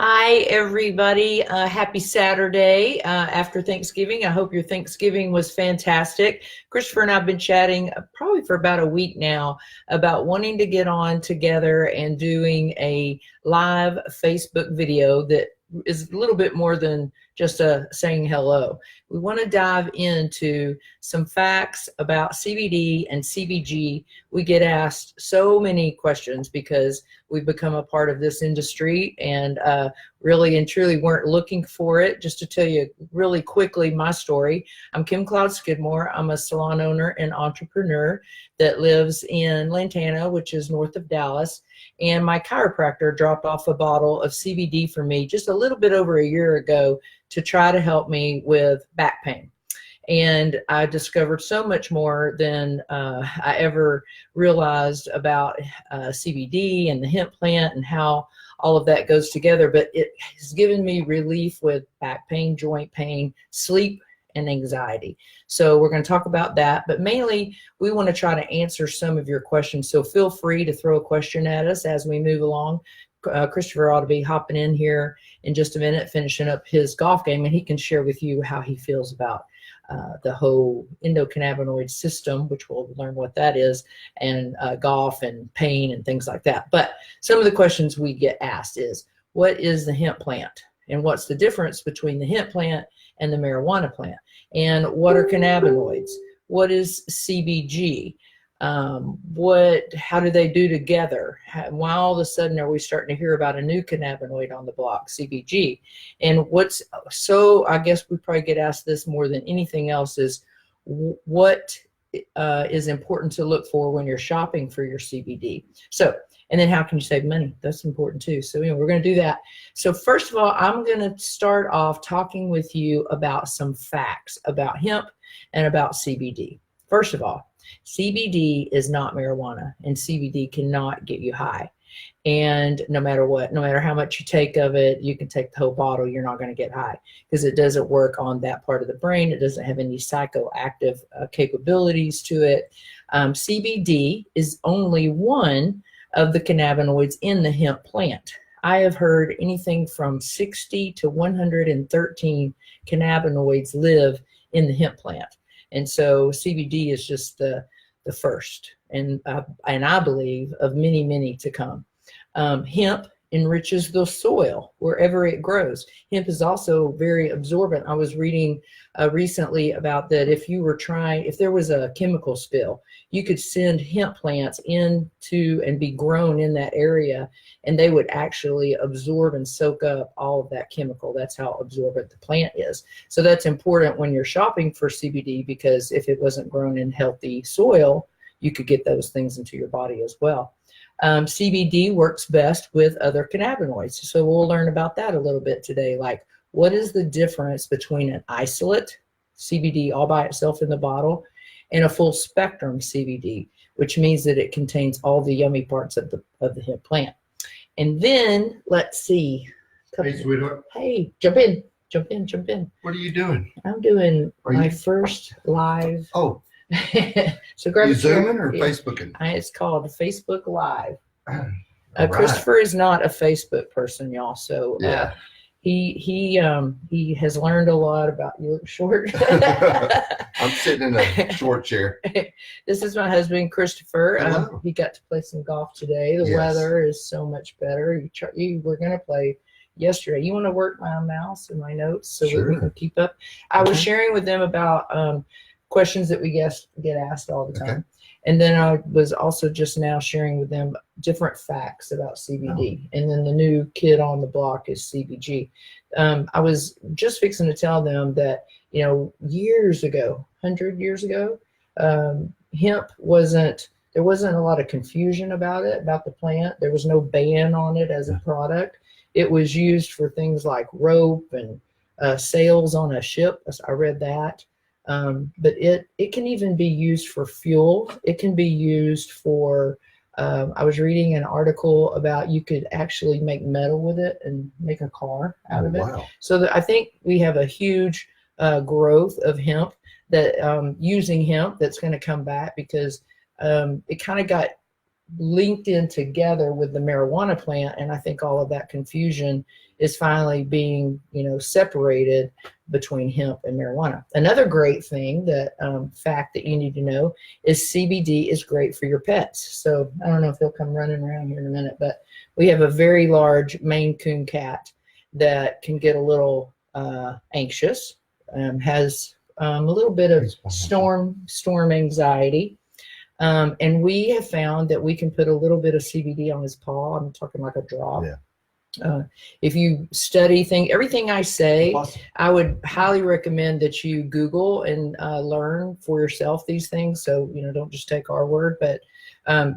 Hi, everybody. Happy Saturday after Thanksgiving. I hope your Thanksgiving was fantastic. Christopher and I have been chatting probably for about a week now about wanting to get on together and doing a live Facebook video that is a little bit more than just saying hello. We want to dive into some facts about CBD and CBG. We get asked so many questions because we've become a part of this industry and really and truly weren't looking for it. Just to tell you really quickly my story, I'm Kim Cloud Skidmore. I'm a salon owner and entrepreneur that lives in Lantana, which is north of Dallas. And my chiropractor dropped off a bottle of CBD for me just a little bit over a year ago to try to help me with back pain. And I discovered so much more than I ever realized about CBD and the hemp plant and how all of that goes together. But it has given me relief with back pain, joint pain, sleep, and anxiety. So we're going to talk about that. But mainly, we want to try to answer some of your questions. So feel free to throw a question at us as we move along. Christopher ought to be hopping in here in just a minute, finishing up his golf game, and he can share with you how he feels about the whole endocannabinoid system, which we'll learn what that is, and golf and pain and things like that. But some of the questions we get asked is, what is the hemp plant? And what's the difference between the hemp plant and the marijuana plant? And what are cannabinoids? What is CBG? How do they do together? Why all of a sudden are we starting to hear about a new cannabinoid on the block, CBG? And I guess we probably get asked this more than anything else is what is important to look for when you're shopping for your CBD. So, and then how can you save money? That's important too. So, we're going to do that. So first of all, I'm going to start off talking with you about some facts about hemp and about CBD. First of all, CBD is not marijuana, and CBD cannot get you high. And no matter what, no matter how much you take of it, you can take the whole bottle, you're not going to get high because it doesn't work on that part of the brain. It doesn't have any psychoactive capabilities to it. CBD is only one of the cannabinoids in the hemp plant. I have heard anything from 60 to 113 cannabinoids live in the hemp plant. And so CBD is just the first, and I believe of many, many to come. Hemp enriches the soil wherever it grows. Hemp is also very absorbent. I was reading recently about that if there was a chemical spill, you could send hemp plants into and be grown in that area, and they would actually absorb and soak up all of that chemical. That's how absorbent the plant is. So that's important when you're shopping for CBD, because if it wasn't grown in healthy soil, you could get those things into your body as well. CBD works best with other cannabinoids. So we'll learn about that a little bit today. Like, what is the difference between an isolate CBD all by itself in the bottle and a full spectrum CBD, which means that it contains all the yummy parts of the hemp plant. And then let's see. Hey, sweetheart. Hey, jump in. What are you doing? I'm doing my first live. Oh. So grab you Zooming or Facebooking? It's called Facebook Live. Right. Christopher is not a Facebook person, y'all. So yeah. He has learned a lot about. You look short. I'm sitting in a short chair. This is my husband, Christopher. He got to play some golf today. The weather is so much better. You were going to play yesterday. You want to work my mouse and my notes so that we can keep up? I was sharing with them about questions that we get asked all the time. Okay. And then I was also just now sharing with them different facts about CBD. And then the new kid on the block is CBG. I was just fixing to tell them that, years ago, 100 years ago, hemp there wasn't a lot of confusion about the plant. There was no ban on it as a product. It was used for things like rope and sails on a ship. I read that. But it can even be used for fuel. It can be used for, I was reading an article about you could actually make metal with it and make a car out of it. Wow. So I think we have a huge growth of hemp using hemp that's going to come back because it kind of got linked in together with the marijuana plant. And I think all of that confusion is finally being, separated between hemp and marijuana. Another great thing fact that you need to know is CBD is great for your pets. So I don't know if they'll come running around here in a minute, but we have a very large Maine Coon cat that can get a little anxious, has a little bit of storm anxiety. And we have found that we can put a little bit of CBD on his paw. I'm talking like a drop. Yeah. If you study everything I say, I would highly recommend that you Google and learn for yourself these things. So, don't just take our word, but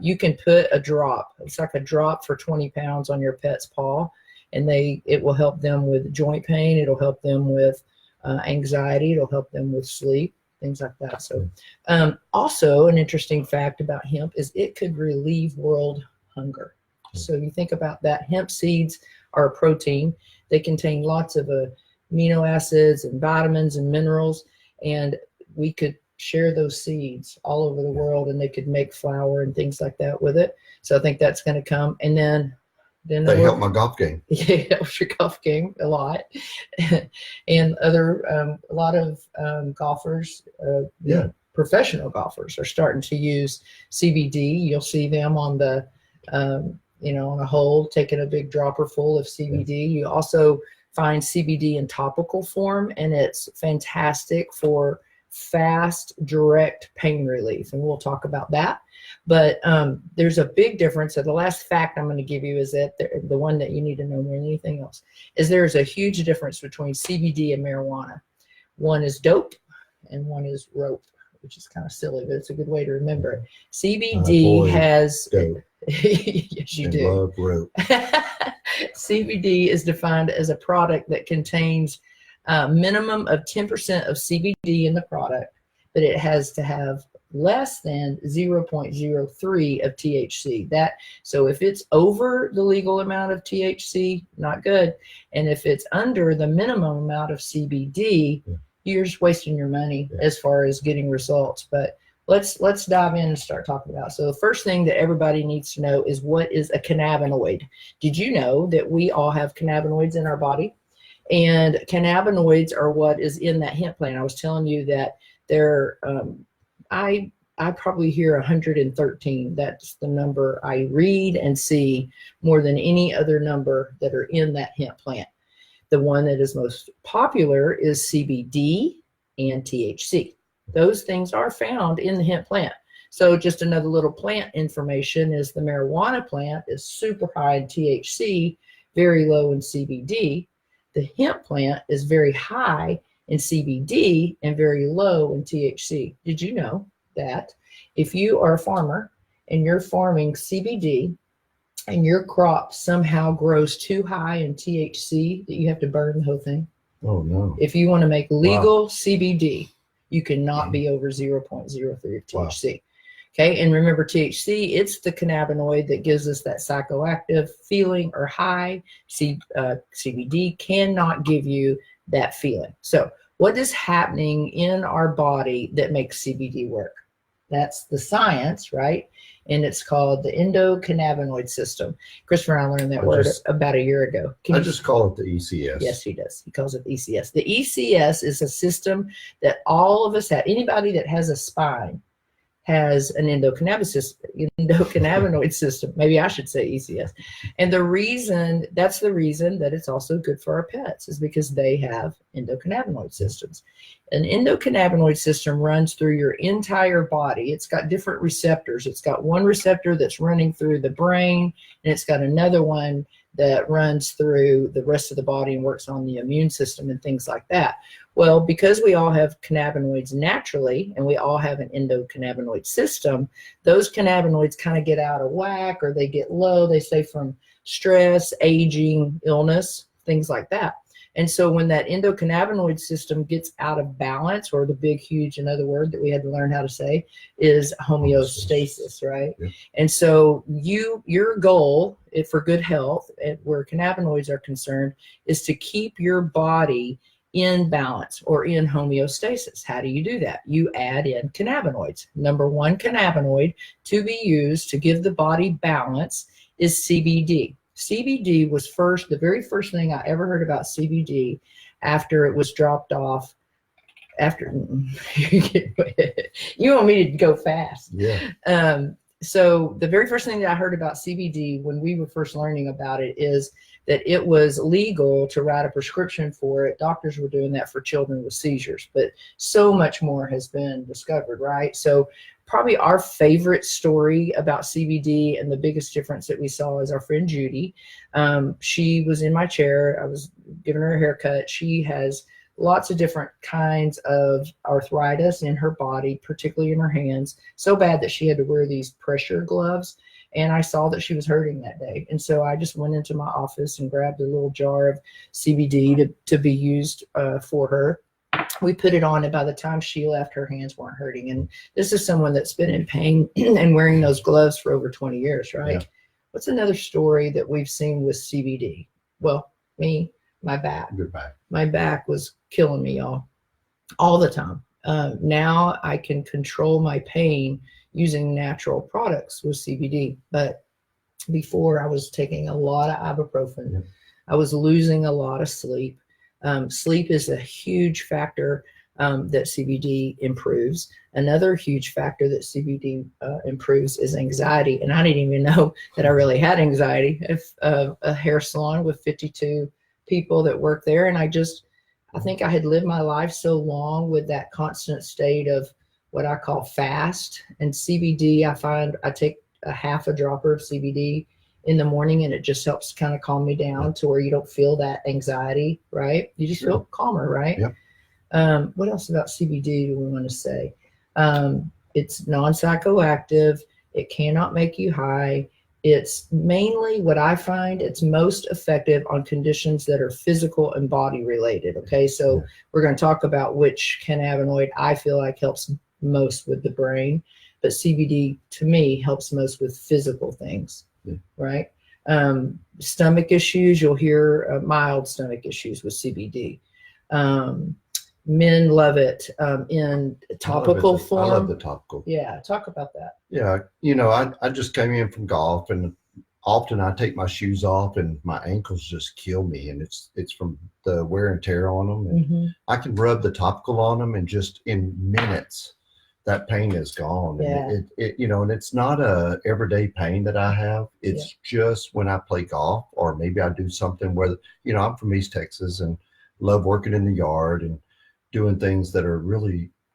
you can put a drop. It's like a drop for 20 pounds on your pet's paw, and it will help them with joint pain. It'll help them with anxiety. It'll help them with sleep, things like that. So also an interesting fact about hemp is it could relieve world hunger. So you think about that. Hemp seeds are a protein. They contain lots of amino acids and vitamins and minerals, and we could share those seeds all over the world, and they could make flour and things like that with it. So I think that's going to come. And then they help my golf game. Yeah, it helps your golf game a lot. And a lot of golfers, professional golfers are starting to use CBD. You'll see them on the on a hole, taking a big dropper full of CBD. You also find CBD in topical form, and it's fantastic for fast, direct pain relief. And we'll talk about that. But there's a big difference. So the last fact I'm going to give you is that the one that you need to know more than anything else is there's a huge difference between CBD and marijuana. One is dope and one is rope, which is kind of silly, but it's a good way to remember it. CBD has dope. Yes, you do. Love rope. CBD is defined as a product that contains a minimum of 10% of CBD in the product, but it has to have less than 0.03 of THC. So if it's over the legal amount of THC, not good. And if it's under the minimum amount of CBD, you're just wasting your money as far as getting results. But let's dive in and start talking about it. So the first thing that everybody needs to know is, what is a cannabinoid? Did you know that we all have cannabinoids in our body? And cannabinoids are what is in that hemp plant. I was telling you that there, I probably hear 113. That's the number I read and see more than any other number that are in that hemp plant. The one that is most popular is CBD and THC. Those things are found in the hemp plant. So just another little plant information is the marijuana plant is super high in THC, very low in CBD. The hemp plant is very high in CBD and very low in THC. Did you know that if you are a farmer and you're farming CBD and your crop somehow grows too high in THC, that you have to burn the whole thing? Oh, no. If you want to make legal CBD, you cannot be over 0.03 of THC. Okay, and remember, THC, it's the cannabinoid that gives us that psychoactive feeling or high. CBD cannot give you that feeling. So what is happening in our body that makes CBD work? That's the science, right? And it's called the endocannabinoid system. Christopher and I learned that word about a year ago. I just call it the ECS. Yes, he does. He calls it the ECS. The ECS is a system that all of us have. Anybody that has a spine has an endocannabinoid system. Maybe I should say ECS. And that's the reason that it's also good for our pets, is because they have endocannabinoid systems. An endocannabinoid system runs through your entire body. It's got different receptors. It's got one receptor that's running through the brain, and it's got another one that runs through the rest of the body and works on the immune system and things like that. Well, because we all have cannabinoids naturally, and we all have an endocannabinoid system, those cannabinoids kind of get out of whack, or they get low. They say from stress, aging, illness, things like that. And so when that endocannabinoid system gets out of balance, or the big, huge, another word that we had to learn how to say is homeostasis, right? Yeah. And so your goal for good health, where cannabinoids are concerned, is to keep your body in balance or in homeostasis. How do you do that? You add in cannabinoids. Number one cannabinoid to be used to give the body balance is CBD. CBD was the very first thing I ever heard about CBD after it was dropped off. You want me to go fast. Yeah. So the very first thing that I heard about CBD when we were first learning about it is that it was legal to write a prescription for it. Doctors were doing that for children with seizures, but so much more has been discovered, right? So probably our favorite story about CBD and the biggest difference that we saw is our friend Judy. She was in my chair. I was giving her a haircut. She has lots of different kinds of arthritis in her body, particularly in her hands, so bad that she had to wear these pressure gloves. And I saw that she was hurting that day. And so I just went into my office and grabbed a little jar of CBD to be used for her. We put it on, and by the time she left, her hands weren't hurting. And this is someone that's been in pain and wearing those gloves for over 20 years, right? Yeah. What's another story that we've seen with CBD? Well, my back. Your back. My back was killing me, y'all, all the time. Now I can control my pain using natural products with CBD. But before, I was taking a lot of ibuprofen. Yeah. I was losing a lot of sleep. Sleep is a huge factor that CBD improves. Another huge factor that CBD improves is anxiety. And I didn't even know that I really had anxiety. If a hair salon with 52 people that work there, and I think I had lived my life so long with that constant state of what I call fast. And CBD, I find I take a half a dropper of CBD in the morning, and it just helps kind of calm me down to where you don't feel that anxiety, right? You just feel calmer, right? Yep. What else about CBD do we want to say? It's non-psychoactive. It cannot make you high. It's mainly what I find it's most effective on conditions that are physical and body related. Okay, so we're going to talk about which cannabinoid I feel like helps most with the brain, but CBD to me helps most with physical things, right? Stomach issues, you'll hear mild stomach issues with CBD. Men love it in topical form. I love the topical. Yeah, talk about that. Yeah, I just came in from golf, and often I take my shoes off and my ankles just kill me, and it's from the wear and tear on them. And I can rub the topical on them, and just in minutes, that pain is gone. Yeah. And and it's not a everyday pain that I have. It's just when I play golf, or maybe I do something where, I'm from East Texas and love working in the yard and doing things that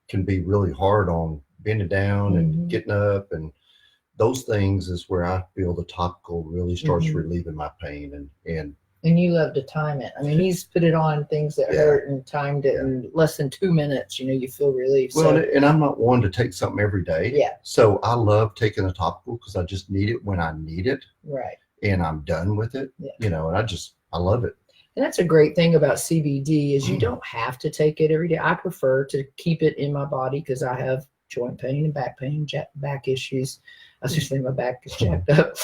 can be really hard on bending down and getting up, and those things is where I feel the topical really starts relieving my pain. And you love to time it. I mean, he's put it on things that hurt and timed it in less than 2 minutes. You feel relief. Well, and I'm not one to take something every day. Yeah. So I love taking a topical because I just need it when I need it. Right. And I'm done with it. Yeah. And I love it. And that's a great thing about CBD is you don't have to take it every day. I prefer to keep it in my body because I have joint pain and back pain, back issues. I was just saying my back is jacked up.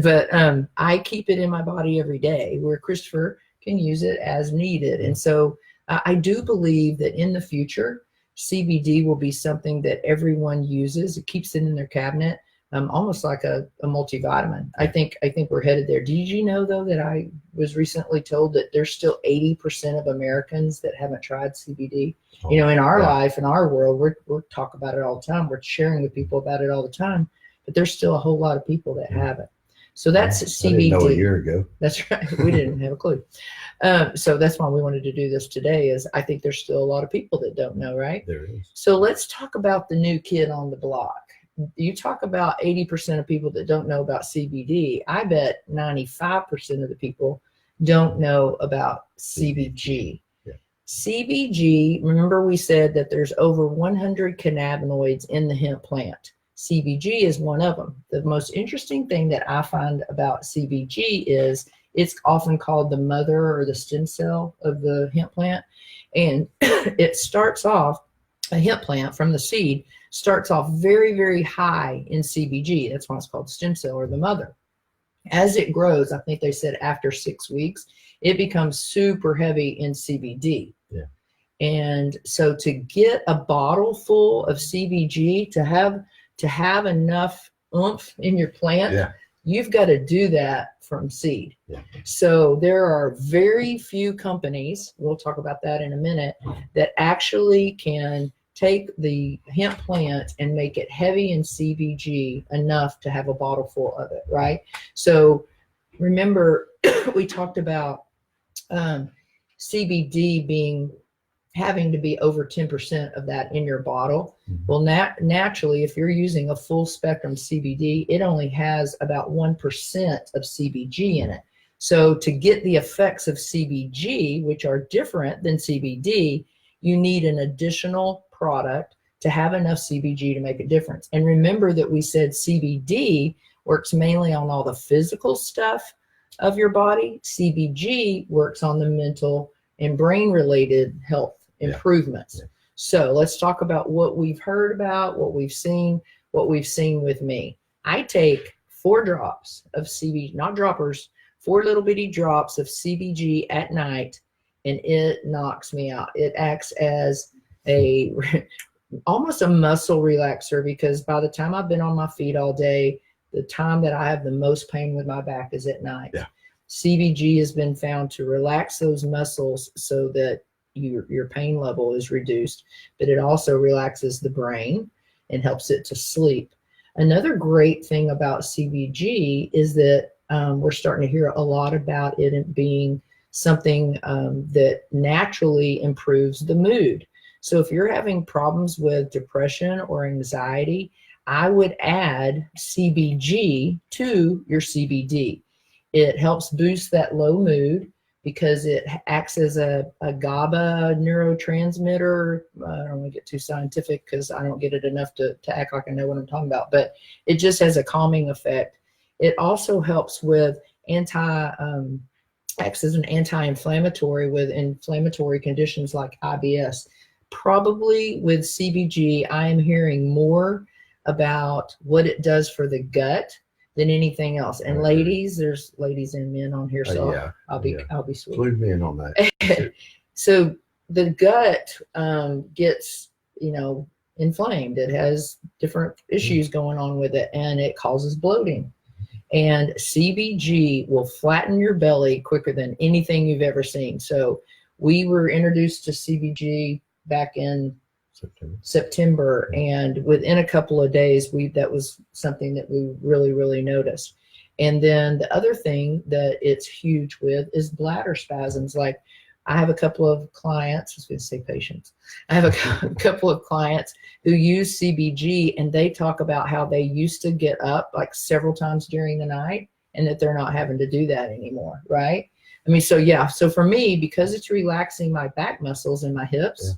But I keep it in my body every day where Christopher can use it as needed. And so I do believe that in the future, CBD will be something that everyone uses. It keeps it in their cabinet. Almost like a multivitamin. I think we're headed there. Did you know, though, that I was recently told that there's still 80% of Americans that haven't tried CBD? In our life, in our world, we're talking about it all the time. We're sharing with people about it all the time, but there's still a whole lot of people that haven't. So that's CBD. I didn't know a year ago. That's right. We didn't have a clue. So that's why we wanted to do this today is I think there's still a lot of people that don't know, right? There is. So let's talk about the new kid on the block. You talk about 80% of people that don't know about CBD. I bet 95% of the people don't know about CBG. Yeah. CBG, remember we said that there's over 100 cannabinoids in the hemp plant. CBG is one of them. The most interesting thing that I find about CBG is it's often called the mother or the stem cell of the hemp plant. And it starts off, a hemp plant from the seed starts off very, very high in CBG. That's why it's called stem cell or the mother. As it grows, I think they said after 6 weeks, it becomes super heavy in CBD. Yeah. And so to get a bottle full of CBG, to have enough oomph in your plant, Yeah. you've got to do that from seed. Yeah. So there are very few companies, we'll talk about that in a minute, that actually can take the hemp plant and make it heavy in CBG enough to have a bottle full of it, right? So remember, we talked about CBD having to be over 10% of that in your bottle. Well, naturally, if you're using a full spectrum CBD, it only has about 1% of CBG in it. So to get the effects of CBG, which are different than CBD, you need an additional product to have enough CBG to make a difference. And remember that we said CBD works mainly on all the physical stuff of your body. CBG works on the mental and brain related health improvements. Yeah. So let's talk about what we've heard about, what we've seen with me. I take 4 drops of CBG, not droppers, 4 little bitty drops of CBG at night, and it knocks me out. It acts as almost a muscle relaxer, because by the time I've been on my feet all day, the time that I have the most pain with my back is at night. Yeah. CBG has been found to relax those muscles so that your pain level is reduced, but it also relaxes the brain and helps it to sleep. Another great thing about CBG is that we're starting to hear a lot about it being something that naturally improves the mood. So if you're having problems with depression or anxiety, I would add CBG to your CBD. It helps boost that low mood because it acts as a GABA neurotransmitter. I don't want to get too scientific because I don't get it enough to act like I know what I'm talking about, but it just has a calming effect. It also helps with acts as an anti-inflammatory with inflammatory conditions like IBS. Probably with CBG, I am hearing more about what it does for the gut than anything else. And ladies, there's ladies and men on here, so yeah, I'll be sweet. Include me in on that. So the gut gets, inflamed. It has different issues going on with it, and it causes bloating. And CBG will flatten your belly quicker than anything you've ever seen. So we were introduced to CBG back in September, and within a couple of days that was something that we really noticed. And then the other thing that it's huge with is bladder spasms. Like, I have a couple of clients, I was going to say patients, I have a couple of clients who use CBG, and they talk about how they used to get up like several times during the night, and that they're not having to do that anymore, right? I mean, so for me, because it's relaxing my back muscles and my hips,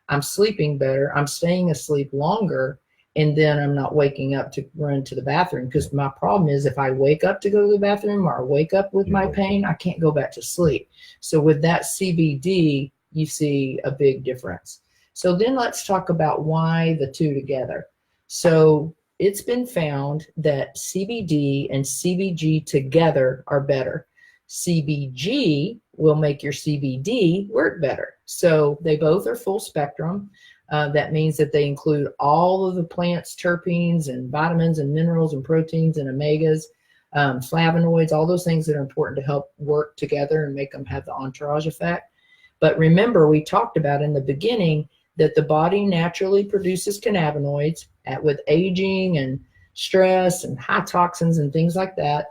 I'm sleeping better, I'm staying asleep longer, and then I'm not waking up to run to the bathroom, because my problem is if I wake up to go to the bathroom or I wake up with my pain, I can't go back to sleep. So with that CBD, you see a big difference. So then let's talk about why the two together. So it's been found that CBD and CBG together are better. CBG will make your CBD work better. So they both are full spectrum. That means that they include all of the plant's terpenes and vitamins and minerals and proteins and omegas, flavonoids, all those things that are important to help work together and make them have the entourage effect. But remember, we talked about in the beginning that the body naturally produces cannabinoids with aging and stress and high toxins and things like that.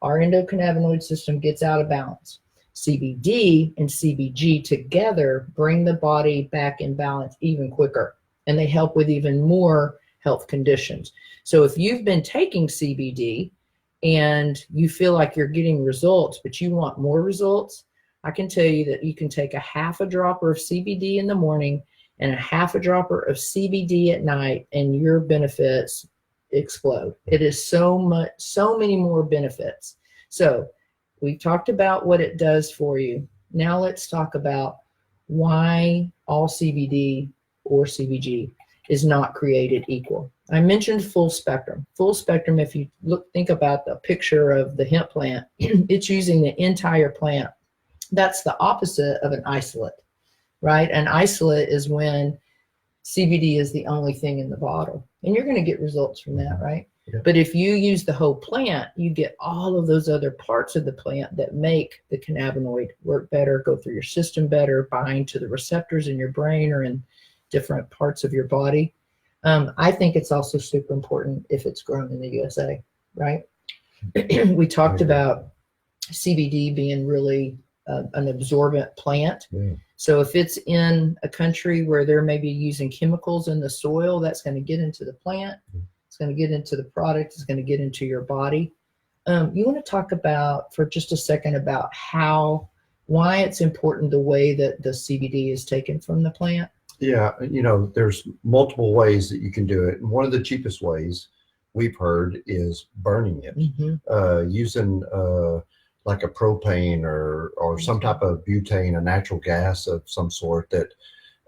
Our endocannabinoid system gets out of balance. CBD and CBG together bring the body back in balance even quicker, and they help with even more health conditions. So if you've been taking CBD and you feel like you're getting results, but you want more results, I can tell you that you can take a half a dropper of CBD in the morning and a half a dropper of CBD at night, and your benefits explode. It is so many more benefits. So we've talked about what it does for you. Now let's talk about why all CBD or CBG is not created equal. I mentioned full spectrum. Full spectrum, if you think about the picture of the hemp plant, it's using the entire plant. That's the opposite of an isolate. right? An isolate is when CBD is the only thing in the bottle, and you're going to get results from that, right? Yeah. But if you use the whole plant, you get all of those other parts of the plant that make the cannabinoid work better, go through your system better, bind to the receptors in your brain or in different parts of your body. I think it's also super important if it's grown in the USA, right? We talked about CBD being really an absorbent plant. Yeah. So if it's in a country where they're maybe using chemicals in the soil, that's going to get into the plant. It's going to get into the product. It's going to get into your body. You want to talk about for just a second about why it's important the way that the CBD is taken from the plant? Yeah, there's multiple ways that you can do it. And one of the cheapest ways we've heard is burning it, using like a propane or some type of butane, a natural gas of some sort.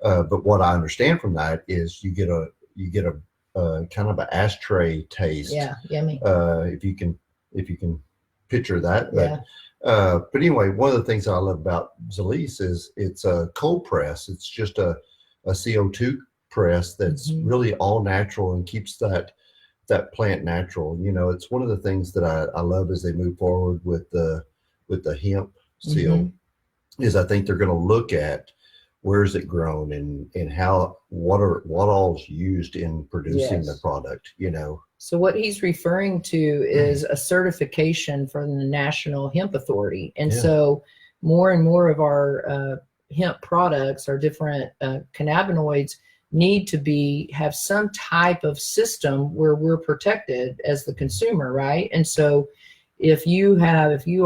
But what I understand from that is you get a kind of an ashtray taste. Yeah, yummy. If you can picture that. Yeah. But anyway, one of the things that I love about Zalise is it's a cold press. It's just a CO2 press that's really all natural and keeps that plant natural. It's one of the things that I love as they move forward with the hemp seal is I think they're going to look at where is it grown and what all is used in producing the product. So what he's referring to is a certification from the National Hemp Authority, and so more and more of our hemp products, our different cannabinoids, need to have some type of system where we're protected as the consumer, right? And so if you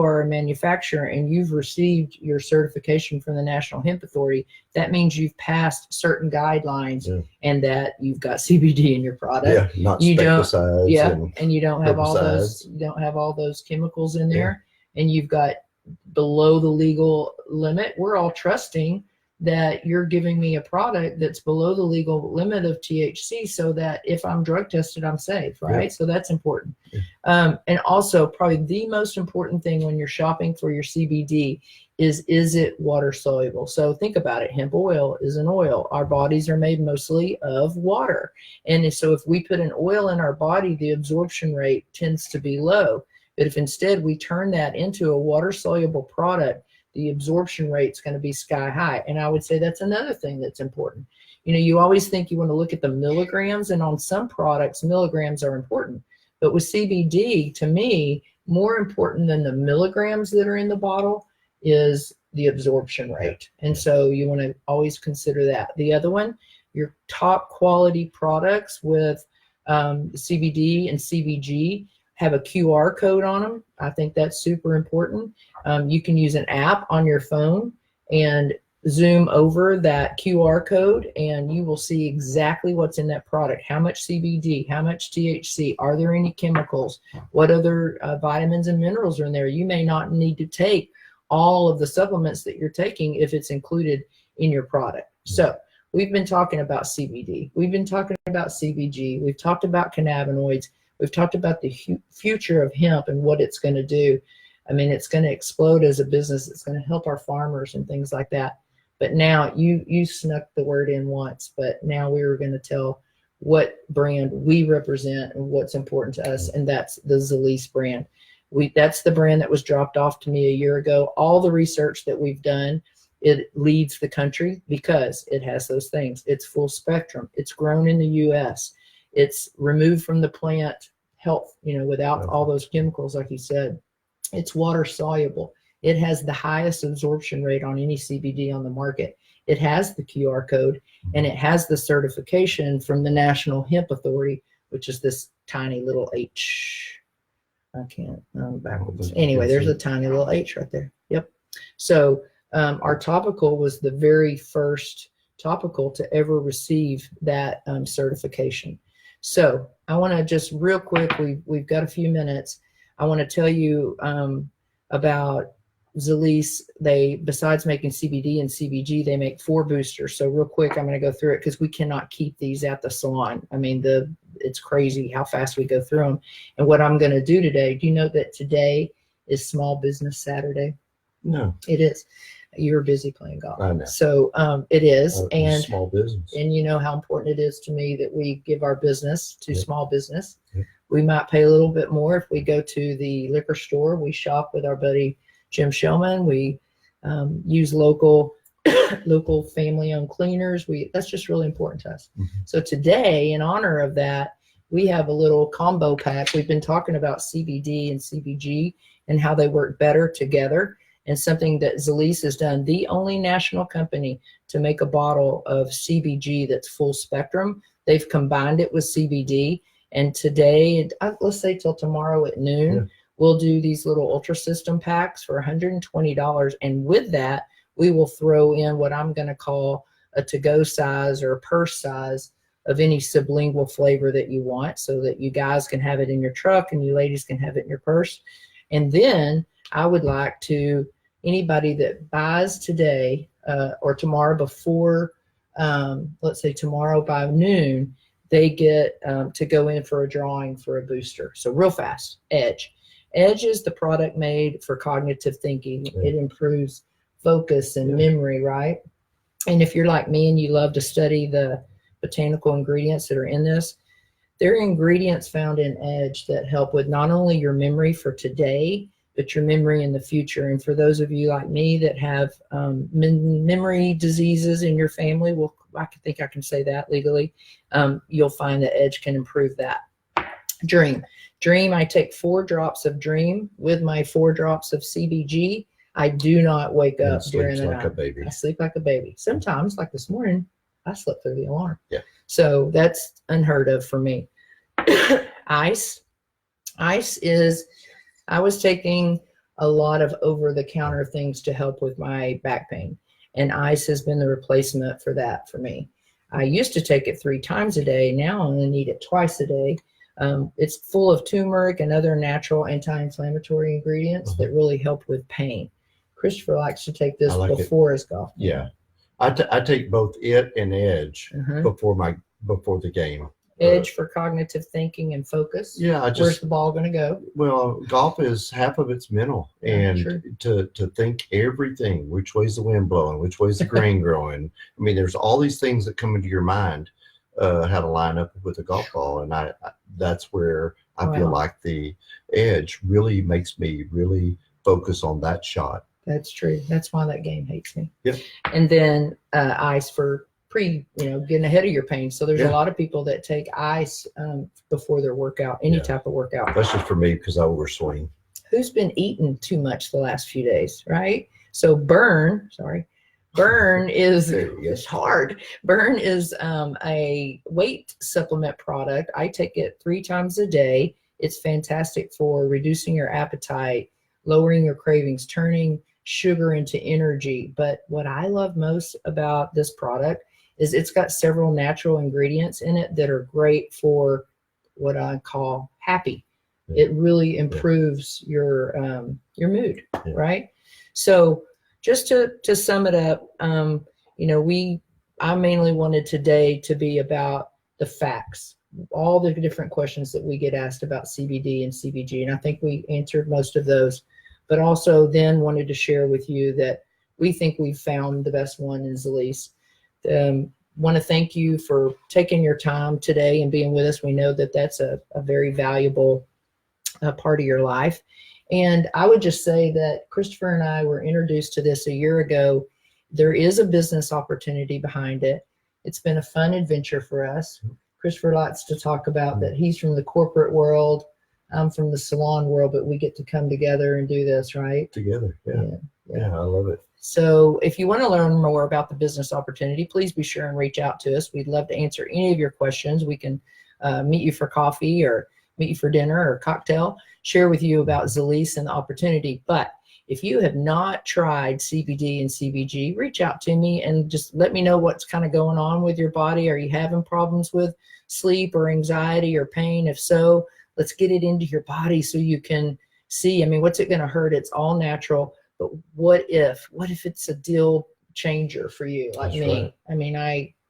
are a manufacturer and you've received your certification from the National Hemp Authority, that means you've passed certain guidelines and that you've got CBD in your product. Not pesticides. And you don't have all those chemicals in there, and you've got below the legal limit. We're all trusting that you're giving me a product that's below the legal limit of THC so that if I'm drug tested, I'm safe, right? So that's important. And also probably the most important thing when you're shopping for your CBD is it water soluble? So think about it. Hemp oil is an oil. Our bodies are made mostly of water. And so if we put an oil in our body, the absorption rate tends to be low. But if instead we turn that into a water soluble product, the absorption rate is going to be sky high. And I would say that's another thing that's important. You always think you want to look at the milligrams, and on some products, milligrams are important. But with CBD, to me, more important than the milligrams that are in the bottle is the absorption rate. And so you want to always consider that. The other one, your top quality products with CBD and CBG have a QR code on them. I think that's super important. You can use an app on your phone and zoom over that QR code, and you will see exactly what's in that product. How much CBD, how much THC, are there any chemicals, what other vitamins and minerals are in there. You may not need to take all of the supplements that you're taking if it's included in your product. So we've been talking about CBD. We've been talking about CBG. We've talked about cannabinoids. We've talked about the future of hemp and what it's going to do. I mean, it's going to explode as a business. It's going to help our farmers and things like that. But now you snuck the word in once, but now we were going to tell what brand we represent and what's important to us, and that's the Zalise brand. That's the brand that was dropped off to me a year ago. All the research that we've done, it leads the country because it has those things. It's full spectrum. It's grown in the U.S. It's removed from the plant health, without all those chemicals, like you said. It's water soluble. It has the highest absorption rate on any CBD on the market. It has the QR code, and it has the certification from the National Hemp Authority, which is this tiny little H. I can't, backwards. Anyway, there's a tiny little H right there. Yep. So our topical was the very first topical to ever receive that certification. So I want to just real quick, we've got a few minutes. I want to tell you about Zalise. They, besides making CBD and CBG, they make 4 boosters. So real quick, I'm going to go through it because we cannot keep these at the salon. I mean, it's crazy how fast we go through them. And what I'm going to do today, do you know that today is Small Business Saturday? No. It is. You're busy playing golf. I know. So it is. And small business. And you know how important it is to me that we give our business to small business. Yep. We might pay a little bit more if we go to the liquor store. We shop with our buddy Jim Shellman. We use local family-owned cleaners. That's just really important to us. Mm-hmm. So today, in honor of that, we have a little combo pack. We've been talking about CBD and CBG and how they work better together, and something that Zalise has done, the only national company to make a bottle of CBG that's full spectrum. They've combined it with CBD, and today, let's say till tomorrow at noon, we'll do these little Ultra System packs for $120, and with that, we will throw in what I'm going to call a to-go size or a purse size of any sublingual flavor that you want, so that you guys can have it in your truck and you ladies can have it in your purse. And then I would like to, anybody that buys today or tomorrow before, let's say tomorrow by noon, they get to go in for a drawing for a booster. So real fast, Edge. Edge is the product made for cognitive thinking. It improves focus and memory, right? And if you're like me and you love to study the botanical ingredients that are in this, there are ingredients found in Edge that help with not only your memory for today, but your memory in the future. And for those of you like me that have memory diseases in your family, well, I think I can say that legally, you'll find that Edge can improve that. Dream, I take 4 drops of Dream with my 4 drops of CBG. I do not wake up during the night. I sleep like a baby. Sometimes, like this morning, I slept through the alarm. Yeah. So that's unheard of for me. Ice is, I was taking a lot of over-the-counter things to help with my back pain, and ice has been the replacement for that for me. I used to take it 3 times a day. Now I only need it twice a day. It's full of turmeric and other natural anti-inflammatory ingredients that really help with pain. Christopher likes to take this before his golf. Yeah. I take both it and Edge before the game. Edge for cognitive thinking and focus. Yeah, where's the ball going to go? Well, golf is half of it's mental, and to think everything, which way's the wind blowing, which way's the grain growing. I mean, there's all these things that come into your mind, how to line up with a golf ball, and I that's where I feel like the Edge really makes me really focus on that shot. That's true. That's why that game hates me. Yep. And then ice for getting ahead of your pain. So there's a lot of people that take ice before their workout, any type of workout. That's just for me because I overswing. Who's been eating too much the last few days, right? So Burn is it's hard. Burn is a weight supplement product. I take it 3 times a day. It's fantastic for reducing your appetite, lowering your cravings, turning sugar into energy. But what I love most about this product is it's got several natural ingredients in it that are great for what I call happy. It really improves your mood, right? So just to sum it up, I mainly wanted today to be about the facts, all the different questions that we get asked about CBD and CBG, and I think we answered most of those. But also then wanted to share with you that we think we've found the best one in Zalise. Want to thank you for taking your time today and being with us. We know that that's a very valuable part of your life. And I would just say that Christopher and I were introduced to this a year ago. There is a business opportunity behind it. It's been a fun adventure for us. Christopher likes to talk about that he's from the corporate world. I'm from the salon world, but we get to come together and do this, right? Together, yeah, I love it. So if you want to learn more about the business opportunity, please be sure and reach out to us. We'd love to answer any of your questions. We can meet you for coffee or meet you for dinner or cocktail, share with you about Zalise and the opportunity. But if you have not tried CBD and CBG, reach out to me and just let me know what's kind of going on with your body. Are you having problems with sleep or anxiety or pain? If so, let's get it into your body so you can see. I mean, what's it going to hurt? It's all natural. But what if it's a deal changer for you, like me? Right. I mean,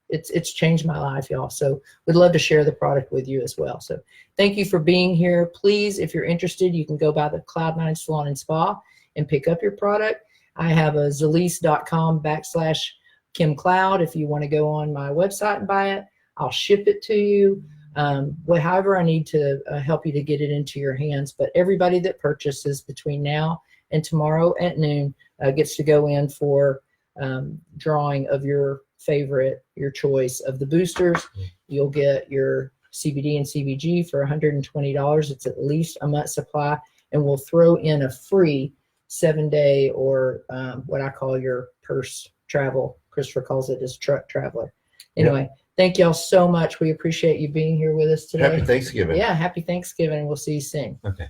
it's changed my life, y'all. So we'd love to share the product with you as well. So thank you for being here. Please, if you're interested, you can go by the Cloud9 Salon and Spa and pick up your product. I have a Zalise.com/Kim Cloud. If you want to go on my website and buy it, I'll ship it to you. However I need to help you to get it into your hands. But everybody that purchases between now and tomorrow at noon gets to go in for drawing of your favorite, your choice of the boosters. You'll get your CBD and CBG for $120. It's at least a month supply, and we'll throw in a free 7-day or what I call your purse travel. Christopher calls it his truck traveler. Anyway, thank y'all so much. We appreciate you being here with us today. Happy Thanksgiving. Yeah, happy Thanksgiving. We'll see you soon. Okay.